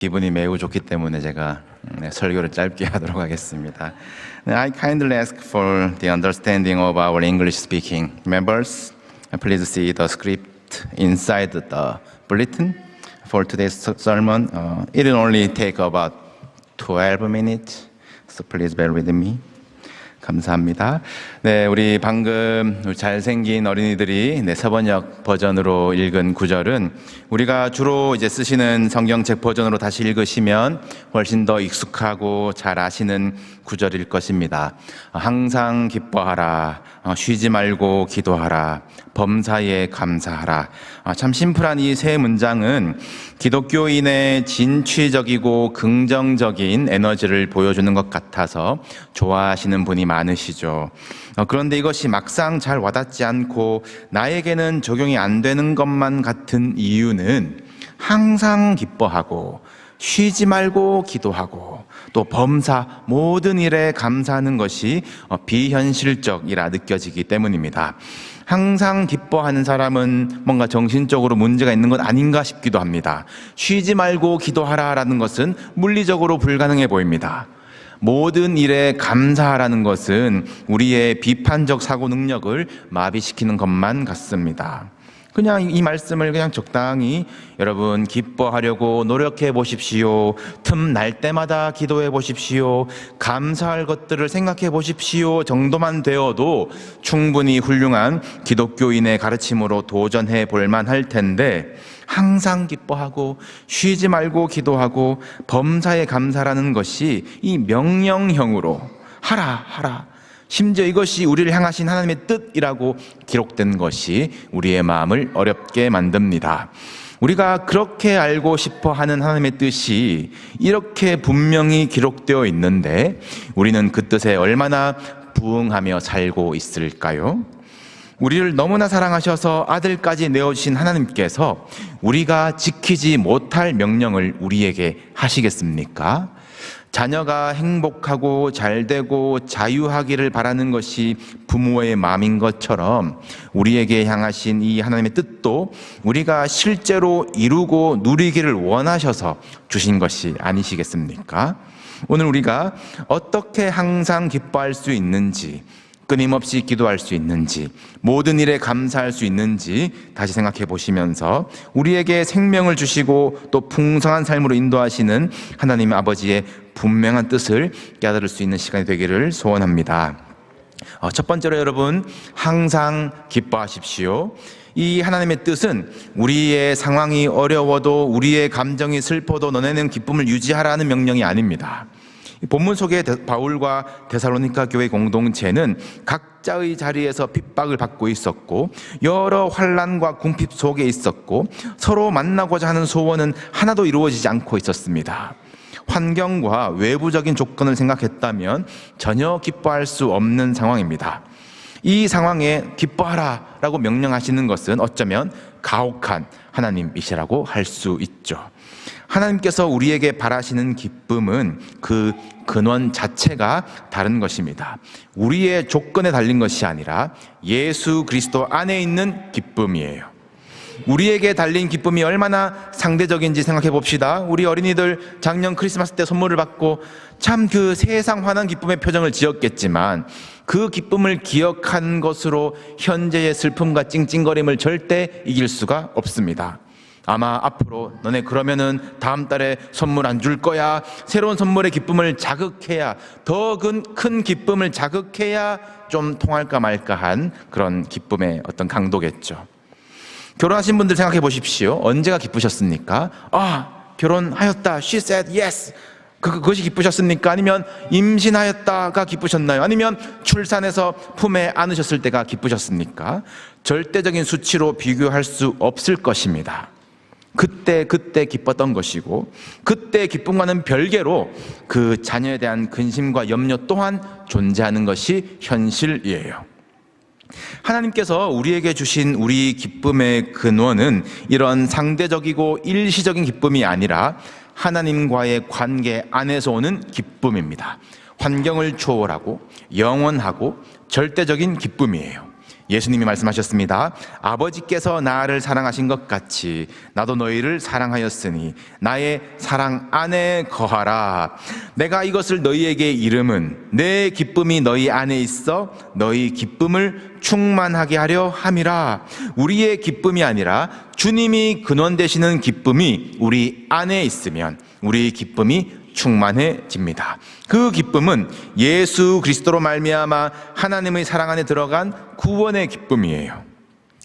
기분이 매우 좋기 때문에 제가 설교를 짧게 하도록 하겠습니다. I kindly ask for the understanding of our English speaking members. Please see the script inside the bulletin for today's sermon. It will only take about 12 minutes, so please bear with me. 감사합니다. 네, 우리 방금 잘생긴 어린이들이 서번역 버전으로 읽은 구절은 우리가 주로 이제 쓰시는 성경책 버전으로 다시 읽으시면 훨씬 더 익숙하고 잘 아시는 구절일 것입니다. 항상 기뻐하라, 쉬지 말고 기도하라, 범사에 감사하라. 참 심플한 이 세 문장은 기독교인의 진취적이고 긍정적인 에너지를 보여주는 것 같아서 좋아하시는 분이 많으시죠. 그런데 이것이 막상 잘 와닿지 않고 나에게는 적용이 안 되는 것만 같은 이유는 항상 기뻐하고 쉬지 말고 기도하고 또 범사 모든 일에 감사하는 것이 비현실적이라 느껴지기 때문입니다. 항상 기뻐하는 사람은 뭔가 정신적으로 문제가 있는 것 아닌가 싶기도 합니다. 쉬지 말고 기도하라라는 것은 물리적으로 불가능해 보입니다. 모든 일에 감사하라는 것은 우리의 비판적 사고 능력을 마비시키는 것만 같습니다. 그냥 이 말씀을 그냥 적당히 여러분 기뻐하려고 노력해 보십시오. 틈 날 때마다 기도해 보십시오. 감사할 것들을 생각해 보십시오 정도만 되어도 충분히 훌륭한 기독교인의 가르침으로 도전해 볼 만할 텐데, 항상 기뻐하고 쉬지 말고 기도하고 범사에 감사라는 것이 이 명령형으로 하라, 심지어 이것이 우리를 향하신 하나님의 뜻이라고 기록된 것이 우리의 마음을 어렵게 만듭니다. 우리가 그렇게 알고 싶어 하는 하나님의 뜻이 이렇게 분명히 기록되어 있는데 우리는 그 뜻에 얼마나 부응하며 살고 있을까요? 우리를 너무나 사랑하셔서 아들까지 내어주신 하나님께서 우리가 지키지 못할 명령을 우리에게 하시겠습니까? 자녀가 행복하고 잘되고 자유하기를 바라는 것이 부모의 마음인 것처럼 우리에게 향하신 이 하나님의 뜻도 우리가 실제로 이루고 누리기를 원하셔서 주신 것이 아니시겠습니까? 오늘 우리가 어떻게 항상 기뻐할 수 있는지, 끊임없이 기도할 수 있는지, 모든 일에 감사할 수 있는지 다시 생각해 보시면서 우리에게 생명을 주시고 또 풍성한 삶으로 인도하시는 하나님 아버지의 분명한 뜻을 깨달을 수 있는 시간이 되기를 소원합니다. 첫 번째로 여러분, 항상 기뻐하십시오. 이 하나님의 뜻은 우리의 상황이 어려워도 우리의 감정이 슬퍼도 너네는 기쁨을 유지하라는 명령이 아닙니다. 본문 속의 바울과 데살로니가 교회 공동체는 각자의 자리에서 핍박을 받고 있었고 여러 환난과 궁핍 속에 있었고 서로 만나고자 하는 소원은 하나도 이루어지지 않고 있었습니다. 환경과 외부적인 조건을 생각했다면 전혀 기뻐할 수 없는 상황입니다. 이 상황에 기뻐하라 라고 명령하시는 것은 어쩌면 가혹한 하나님이시라고 할 수 있죠. 하나님께서 우리에게 바라시는 기쁨은 그 근원 자체가 다른 것입니다. 우리의 조건에 달린 것이 아니라 예수 그리스도 안에 있는 기쁨이에요. 우리에게 달린 기쁨이 얼마나 상대적인지 생각해 봅시다. 우리 어린이들 작년 크리스마스 때 선물을 받고 참 그 세상 환한 기쁨의 표정을 지었겠지만 그 기쁨을 기억한 것으로 현재의 슬픔과 찡찡거림을 절대 이길 수가 없습니다. 아마 앞으로 너네 그러면은 다음 달에 선물 안 줄 거야, 새로운 선물의 기쁨을 자극해야, 더 큰 기쁨을 자극해야 좀 통할까 말까 한 그런 기쁨의 어떤 강도겠죠. 결혼하신 분들 생각해 보십시오. 언제가 기쁘셨습니까? 결혼하였다, she said yes, 그것이 기쁘셨습니까? 아니면 임신하였다가 기쁘셨나요? 아니면 출산해서 품에 안으셨을 때가 기쁘셨습니까? 절대적인 수치로 비교할 수 없을 것입니다. 그때 기뻤던 것이고 그때 기쁨과는 별개로 그 자녀에 대한 근심과 염려 또한 존재하는 것이 현실이에요. 하나님께서 우리에게 주신 우리 기쁨의 근원은 이런 상대적이고 일시적인 기쁨이 아니라 하나님과의 관계 안에서 오는 기쁨입니다. 환경을 초월하고 영원하고 절대적인 기쁨이에요. 예수님이 말씀하셨습니다. 아버지께서 나를 사랑하신 것 같이 나도 너희를 사랑하였으니 나의 사랑 안에 거하라. 내가 이것을 너희에게 이름은 내 기쁨이 너희 안에 있어 너희 기쁨을 충만하게 하려 함이라. 우리의 기쁨이 아니라 주님이 근원 되시는 기쁨이 우리 안에 있으면 우리 기쁨이 충만해집니다. 그 기쁨은 예수 그리스도로 말미암아 하나님의 사랑 안에 들어간 구원의 기쁨이에요.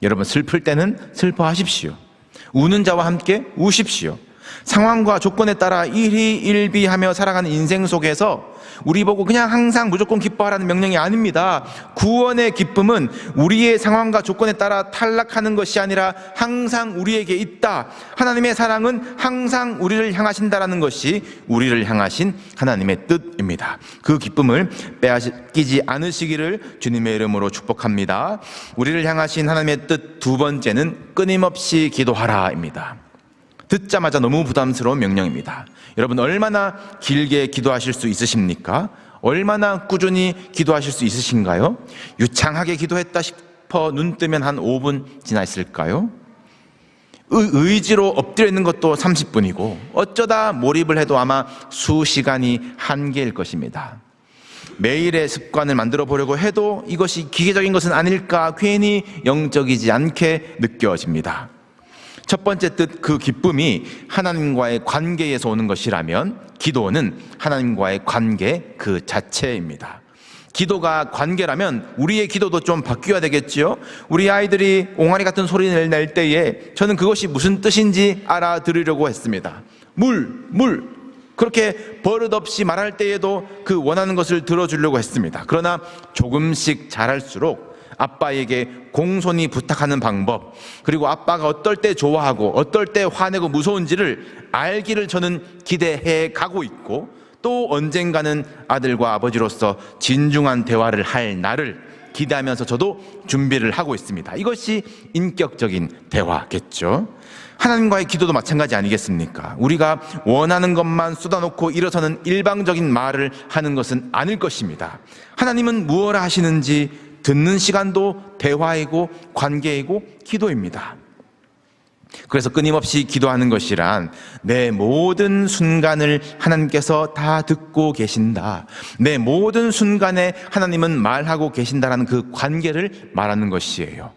여러분, 슬플 때는 슬퍼하십시오. 우는 자와 함께 우십시오. 상황과 조건에 따라 일희일비하며 살아가는 인생 속에서 우리 보고 그냥 항상 무조건 기뻐하라는 명령이 아닙니다. 구원의 기쁨은 우리의 상황과 조건에 따라 탈락하는 것이 아니라 항상 우리에게 있다. 하나님의 사랑은 항상 우리를 향하신다라는 것이 우리를 향하신 하나님의 뜻입니다. 그 기쁨을 빼앗기지 않으시기를 주님의 이름으로 축복합니다. 우리를 향하신 하나님의 뜻 두 번째는 끊임없이 기도하라입니다. 듣자마자 너무 부담스러운 명령입니다. 여러분, 얼마나 길게 기도하실 수 있으십니까? 얼마나 꾸준히 기도하실 수 있으신가요? 유창하게 기도했다 싶어 눈 뜨면 한 5분 지나 있을까요? 의지로 엎드려 있는 것도 30분이고 어쩌다 몰입을 해도 아마 수시간이 한계일 것입니다. 매일의 습관을 만들어 보려고 해도 이것이 기계적인 것은 아닐까 괜히 영적이지 않게 느껴집니다. 첫 번째 뜻, 그 기쁨이 하나님과의 관계에서 오는 것이라면 기도는 하나님과의 관계 그 자체입니다. 기도가 관계라면 우리의 기도도 좀 바뀌어야 되겠지요. 우리 아이들이 옹알이 같은 소리를 낼 때에 저는 그것이 무슨 뜻인지 알아들으려고 했습니다. 물 그렇게 버릇없이 말할 때에도 그 원하는 것을 들어주려고 했습니다. 그러나 조금씩 자랄수록 아빠에게 공손히 부탁하는 방법, 그리고 아빠가 어떨 때 좋아하고 어떨 때 화내고 무서운지를 알기를 저는 기대해 가고 있고, 또 언젠가는 아들과 아버지로서 진중한 대화를 할 날을 기대하면서 저도 준비를 하고 있습니다. 이것이 인격적인 대화겠죠. 하나님과의 기도도 마찬가지 아니겠습니까? 우리가 원하는 것만 쏟아놓고 일어서는 일방적인 말을 하는 것은 아닐 것입니다. 하나님은 무엇을 하시는지 듣는 시간도 대화이고 관계이고 기도입니다. 그래서 끊임없이 기도하는 것이란 내 모든 순간을 하나님께서 다 듣고 계신다, 내 모든 순간에 하나님은 말하고 계신다라는 그 관계를 말하는 것이에요.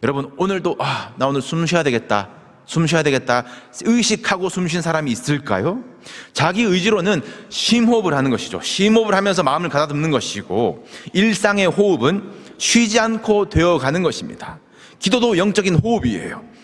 여러분, 오늘도 나 오늘 숨 쉬어야 되겠다 의식하고 숨 쉰 사람이 있을까요? 자기 의지로는 심호흡을 하는 것이죠. 심호흡을 하면서 마음을 가다듬는 것이고, 일상의 호흡은 쉬지 않고 되어가는 것입니다. 기도도 영적인 호흡이에요.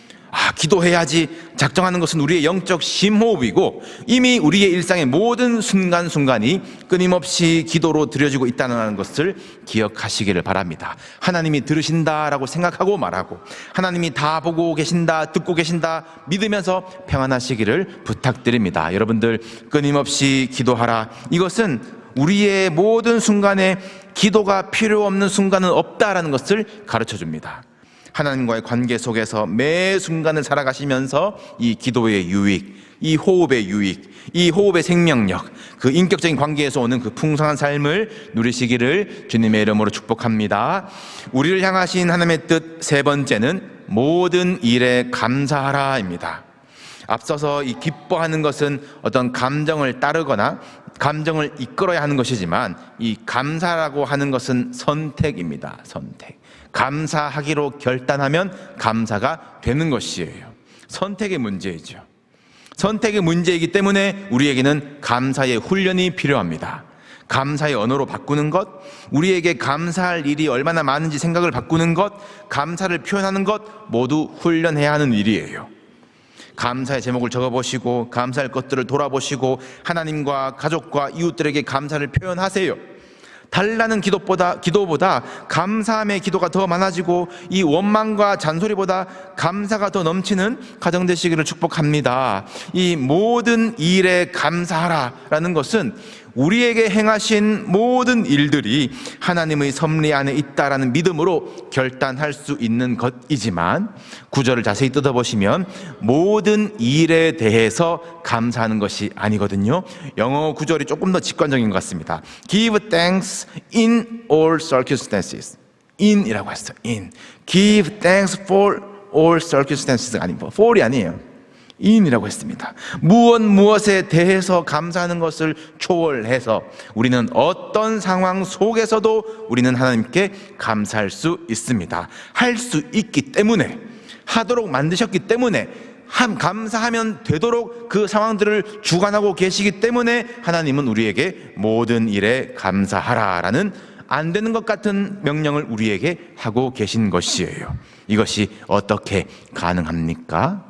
기도해야지 작정하는 것은 우리의 영적 심호흡이고, 이미 우리의 일상의 모든 순간순간이 끊임없이 기도로 드려지고 있다는 것을 기억하시기를 바랍니다. 하나님이 들으신다라고 생각하고 말하고, 하나님이 다 보고 계신다, 듣고 계신다 믿으면서 평안하시기를 부탁드립니다. 여러분들, 끊임없이 기도하라. 이것은 우리의 모든 순간에 기도가 필요 없는 순간은 없다라는 것을 가르쳐 줍니다. 하나님과의 관계 속에서 매 순간을 살아가시면서 이 기도의 유익, 이 호흡의 유익, 이 호흡의 생명력, 그 인격적인 관계에서 오는 그 풍성한 삶을 누리시기를 주님의 이름으로 축복합니다. 우리를 향하신 하나님의 뜻 세 번째는 모든 일에 감사하라입니다. 앞서서 이 기뻐하는 것은 어떤 감정을 따르거나 감정을 이끌어야 하는 것이지만, 이 감사라고 하는 것은 선택입니다. 선택. 감사하기로 결단하면 감사가 되는 것이에요. 선택의 문제이죠. 선택의 문제이기 때문에 우리에게는 감사의 훈련이 필요합니다. 감사의 언어로 바꾸는 것, 우리에게 감사할 일이 얼마나 많은지 생각을 바꾸는 것, 감사를 표현하는 것 모두 훈련해야 하는 일이에요. 감사의 제목을 적어보시고 감사할 것들을 돌아보시고 하나님과 가족과 이웃들에게 감사를 표현하세요. 달라는 기도보다 감사함의 기도가 더 많아지고, 이 원망과 잔소리보다 감사가 더 넘치는 가정 되시기를 축복합니다. 이 모든 일에 감사하라라는 것은 우리에게 행하신 모든 일들이 하나님의 섭리 안에 있다라는 믿음으로 결단할 수 있는 것이지만, 구절을 자세히 뜯어보시면 모든 일에 대해서 감사하는 것이 아니거든요. 영어 구절이 조금 더 직관적인 것 같습니다. Give thanks in all circumstances. in이라고 했어요. in. Give thanks for all circumstances가 아니고 for이 아니에요. in이라고 했습니다. 무엇에 대해서 감사하는 것을 초월해서 우리는 어떤 상황 속에서도 우리는 하나님께 감사할 수 있습니다. 할 수 있기 때문에, 하도록 만드셨기 때문에, 감사하면 되도록 그 상황들을 주관하고 계시기 때문에 하나님은 우리에게 모든 일에 감사하라라는 안 되는 것 같은 명령을 우리에게 하고 계신 것이에요. 이것이 어떻게 가능합니까?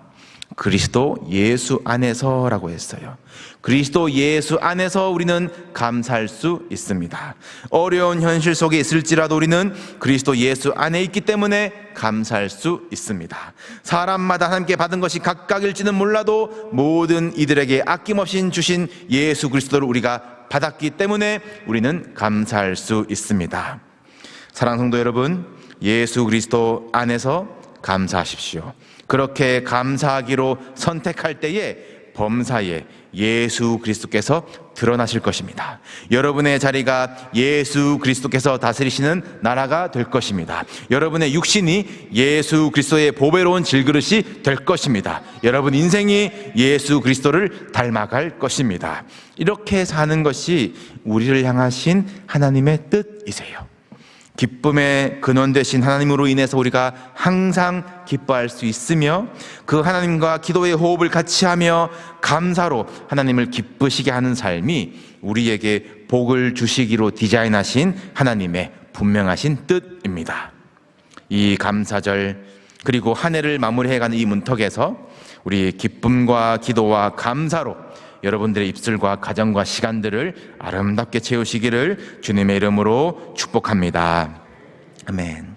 그리스도 예수 안에서라고 했어요. 그리스도 예수 안에서 우리는 감사할 수 있습니다. 어려운 현실 속에 있을지라도 우리는 그리스도 예수 안에 있기 때문에 감사할 수 있습니다. 사람마다 하나님께 받은 것이 각각일지는 몰라도 모든 이들에게 아낌없이 주신 예수 그리스도를 우리가 받았기 때문에 우리는 감사할 수 있습니다. 사랑하는 성도 여러분, 예수 그리스도 안에서 감사하십시오. 그렇게 감사하기로 선택할 때에 범사에 예수 그리스도께서 드러나실 것입니다. 여러분의 자리가 예수 그리스도께서 다스리시는 나라가 될 것입니다. 여러분의 육신이 예수 그리스도의 보배로운 질그릇이 될 것입니다. 여러분 인생이 예수 그리스도를 닮아갈 것입니다. 이렇게 사는 것이 우리를 향하신 하나님의 뜻이세요. 기쁨의 근원 되신 하나님으로 인해서 우리가 항상 기뻐할 수 있으며 그 하나님과 기도의 호흡을 같이 하며 감사로 하나님을 기쁘시게 하는 삶이 우리에게 복을 주시기로 디자인하신 하나님의 분명하신 뜻입니다. 이 감사절 그리고 한 해를 마무리해가는 이 문턱에서 우리 기쁨과 기도와 감사로 여러분들의 입술과 가정과 시간들을 아름답게 채우시기를 주님의 이름으로 축복합니다. 아멘.